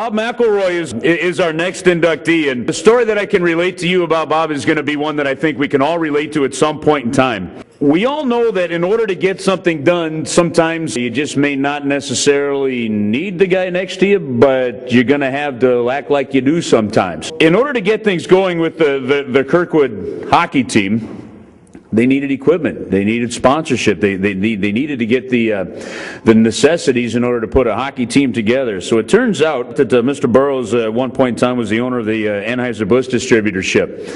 Bob McElroy is our next inductee, and the story that I can relate to you about Bob is going to be one that I think we can all relate to at some point in time. We all know that in order to get something done, sometimes you just may not necessarily need the guy next to you, but you're going to have to act like you do sometimes. In order to get things going with the Kirkwood hockey team, they needed equipment. They needed sponsorship. They needed to get the necessities in order to put a hockey team together. So it turns out that Mr. Burrows at one point in time was the owner of the Anheuser-Busch distributorship.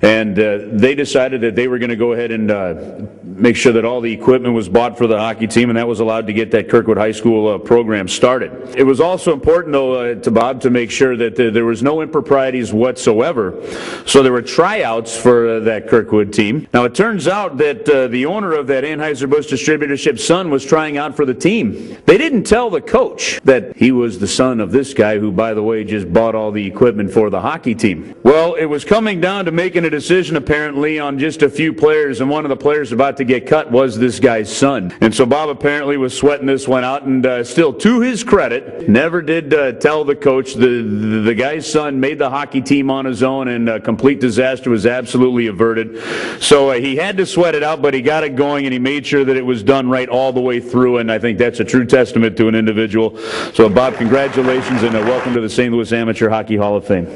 And they decided that they were going to go ahead and make sure that all the equipment was bought for the hockey team, and that was allowed to get that Kirkwood High School program started. It was also important, though, to Bob to make sure that there was no improprieties whatsoever. So there were tryouts for that Kirkwood team. Now, it turns out that the owner of that Anheuser-Busch distributorship son was trying out for the team. They didn't tell the coach that he was the son of this guy who, by the way, just bought all the equipment for the hockey team. Well, it was coming down to making a decision apparently on just a few players, and one of the players about to get cut was this guy's son. And so Bob apparently was sweating this one out, and still, to his credit, never did tell the coach. The guy's son made the hockey team on his own, and complete disaster was absolutely averted. So he had to sweat it out, but he got it going, and he made sure that it was done right all the way through, and I think that's a true testament to an individual. So Bob, congratulations, and welcome to the St. Louis Amateur Hockey Hall of Fame.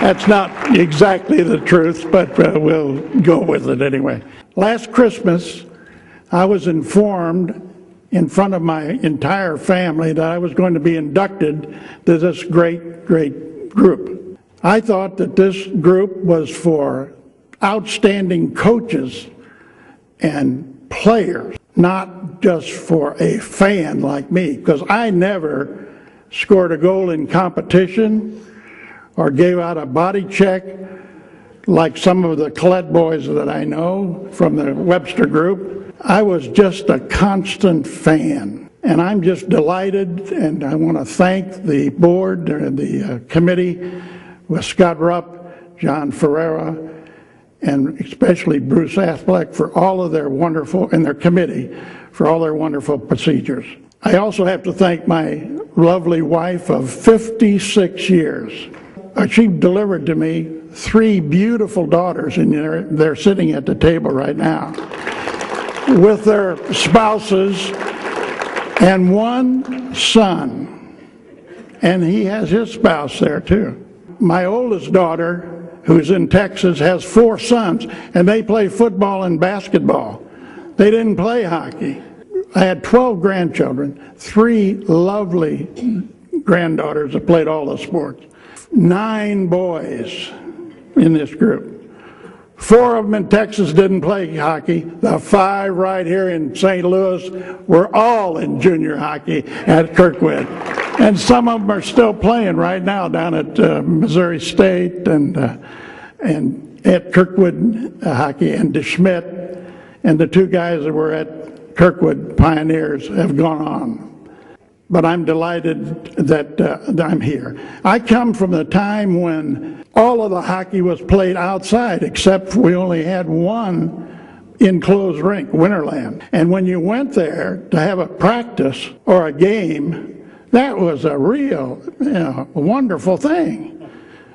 That's not exactly the truth, but we'll go with it anyway. Last Christmas, I was informed in front of my entire family that I was going to be inducted to this great group. I thought that this group was for outstanding coaches and players, not just for a fan like me, because I never scored a goal in competition or gave out a body check like some of the Laclede boys that I know from the Webster group. I was just a constant fan, and I'm just delighted, and I want to thank the board and the committee with Scott Rupp, John Ferreira, and especially Bruce Athleck for all of their wonderful, and their committee for all their wonderful procedures. I also have to thank my lovely wife of 56 years. She delivered to me 3 beautiful daughters, and they're sitting at the table right now with their spouses, and 1 son, and he has his spouse there too. My oldest daughter, who's in Texas, has 4 sons, and they play football and basketball. They didn't play hockey. I had 12 grandchildren, 3 lovely granddaughters that played all the sports. 9 boys in this group. 4 of them in Texas didn't play hockey. The 5 right here in St. Louis were all in junior hockey at Kirkwood. And some of them are still playing right now down at Missouri State and at Kirkwood Hockey, and DeSchmidt, and the 2 guys that were at Kirkwood Pioneers have gone on. But I'm delighted that I'm here. I come from the time when all of the hockey was played outside, except we only had 1 enclosed rink, Winterland. And when you went there to have a practice or a game, that was a real, wonderful thing,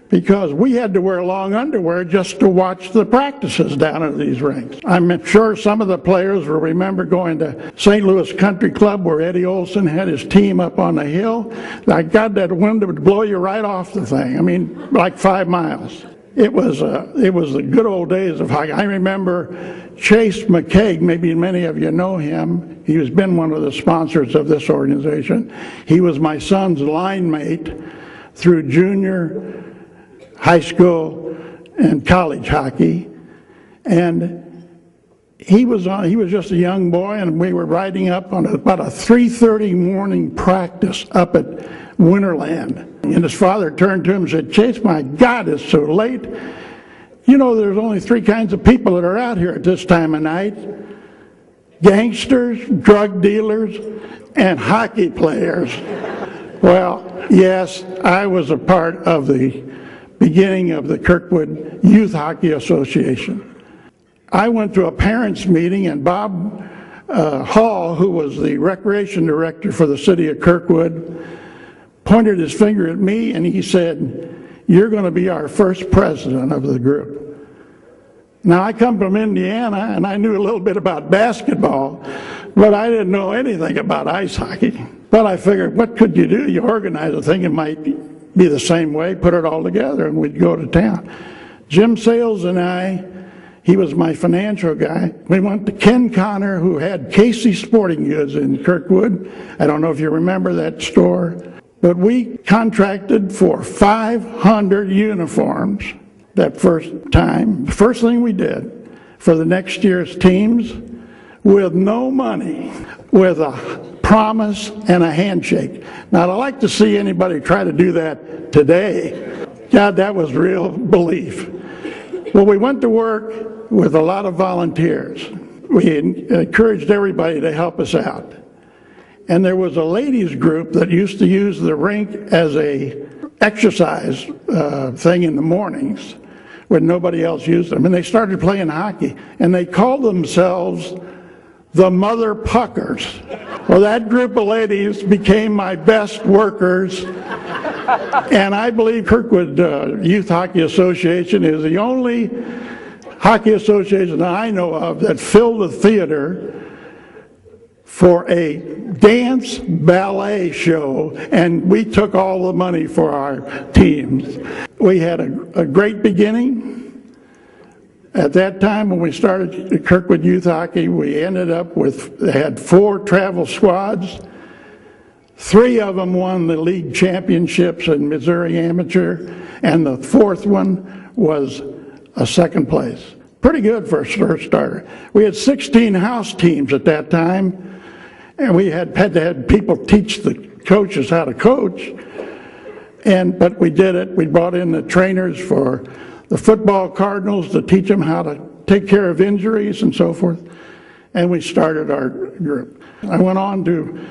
because we had to wear long underwear just to watch the practices down at these rinks. I'm sure some of the players will remember going to St. Louis Country Club where Eddie Olson had his team up on the hill. Like God, that wind would blow you right off the thing. I mean, like 5 miles. It was the good old days of hockey. I remember Chase McKaig, maybe many of you know him. He has been one of the sponsors of this organization. He was my son's line mate through junior, high school, and college hockey. And he was just a young boy, and we were riding up on about a 3:30 morning practice up at Winterland. And his father turned to him and said, "Chase, my God, it's so late. You know there's only 3 kinds of people that are out here at this time of night: gangsters, drug dealers, and hockey players." Well, yes, I was a part of the beginning of the Kirkwood Youth Hockey Association. I went to a parents' meeting, and Bob Hall, who was the recreation director for the city of Kirkwood, pointed his finger at me, and he said, "You're going to be our first president of the group." Now, I come from Indiana, and I knew a little bit about basketball, but I didn't know anything about ice hockey. But I figured, what could you do? You organize a thing, it might be the same way, put it all together, and we'd go to town. Jim Sales and I, he was my financial guy, we went to Ken Connor, who had Casey Sporting Goods in Kirkwood. I don't know if you remember that store, but we contracted for 500 uniforms that first time. The first thing we did for the next year's teams, with no money, with a promise and a handshake. Now, I'd like to see anybody try to do that today. God, that was real belief. Well, we went to work with a lot of volunteers. We encouraged everybody to help us out. And there was a ladies group that used to use the rink as a exercise thing in the mornings when nobody else used them. And they started playing hockey, and they called themselves the Mother Puckers. Well, that group of ladies became my best workers, and I believe Kirkwood Youth Hockey Association is the only hockey association that I know of that filled a theater for a dance ballet show, and we took all the money for our teams. We had a great beginning. At that time, when we started Kirkwood Youth Hockey, we ended up with, had 4 travel squads. 3 of them won the league championships in Missouri Amateur, and the 4th one was a 2nd place. Pretty good for a first starter. We had 16 house teams at that time, and we had to have people teach the coaches how to coach. But we did it. We brought in the trainers for the football Cardinals to teach them how to take care of injuries and so forth. And we started our group. I went on to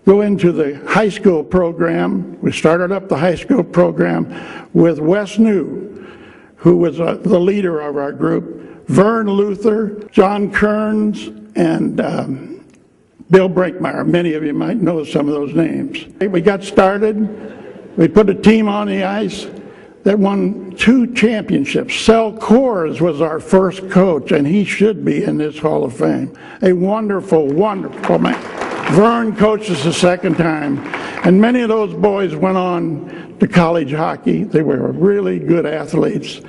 go into the high school program. We started up the high school program with Wes New, who was the leader of our group, Vern Luther, John Kearns, and Bill Brinkmeyer. Many of you might know some of those names. We got started. We put a team on the ice that won 2 championships. Sel Kors was our first coach, and he should be in this Hall of Fame. A wonderful, wonderful man. Vern coached us the 2nd time, and many of those boys went on to college hockey. They were really good athletes.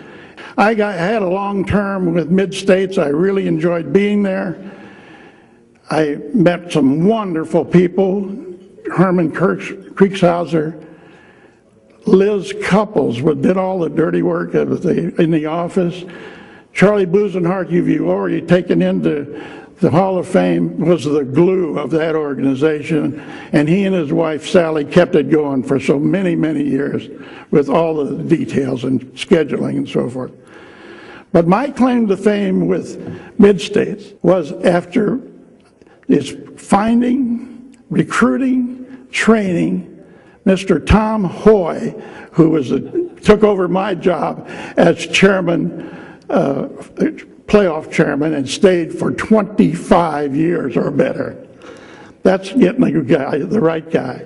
I had a long term with Mid-States. I really enjoyed being there. I met some wonderful people, Herman Kriegshauser, Liz Couples, who did all the dirty work in the office. Charlie Busenhart, who you've already taken into the Hall of Fame, was the glue of that organization, and he and his wife Sally kept it going for so many, many years with all the details and scheduling and so forth. But my claim to fame with Mid-States was after its finding, recruiting, training, Mr. Tom Hoy, who took over my job as chairman, playoff chairman, and stayed for 25 years or better. That's getting a guy, the right guy.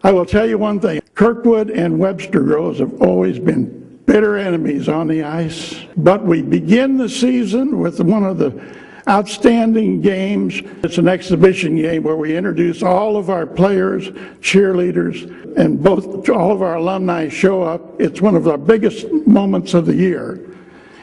I will tell you one thing. Kirkwood and Webster Groves have always been bitter enemies on the ice, but we begin the season with one of the outstanding games. It's an exhibition game where we introduce all of our players, cheerleaders, and all of our alumni show up. It's one of our biggest moments of the year,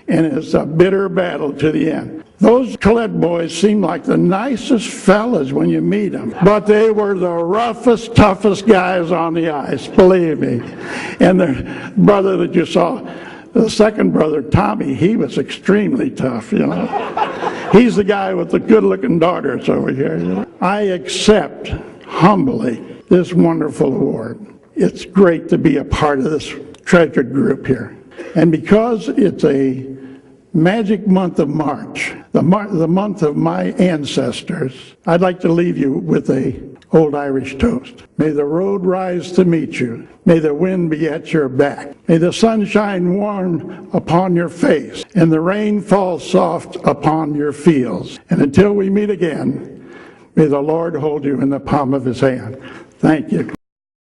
and it's a bitter battle to the end. Those Colette boys seem like the nicest fellas when you meet them, but they were the roughest, toughest guys on the ice, believe me. And the brother that you saw, the 2nd brother, Tommy, he was extremely tough, you know. He's the guy with the good-looking daughters over here. You know? I accept humbly this wonderful award. It's great to be a part of this treasured group here. And because it's a magic month of March, the month of my ancestors, I'd like to leave you with a old Irish toast. May the road rise to meet you. May the wind be at your back. May the sun shine warm upon your face and the rain fall soft upon your fields. And until we meet again, may the Lord hold you in the palm of his hand. Thank you.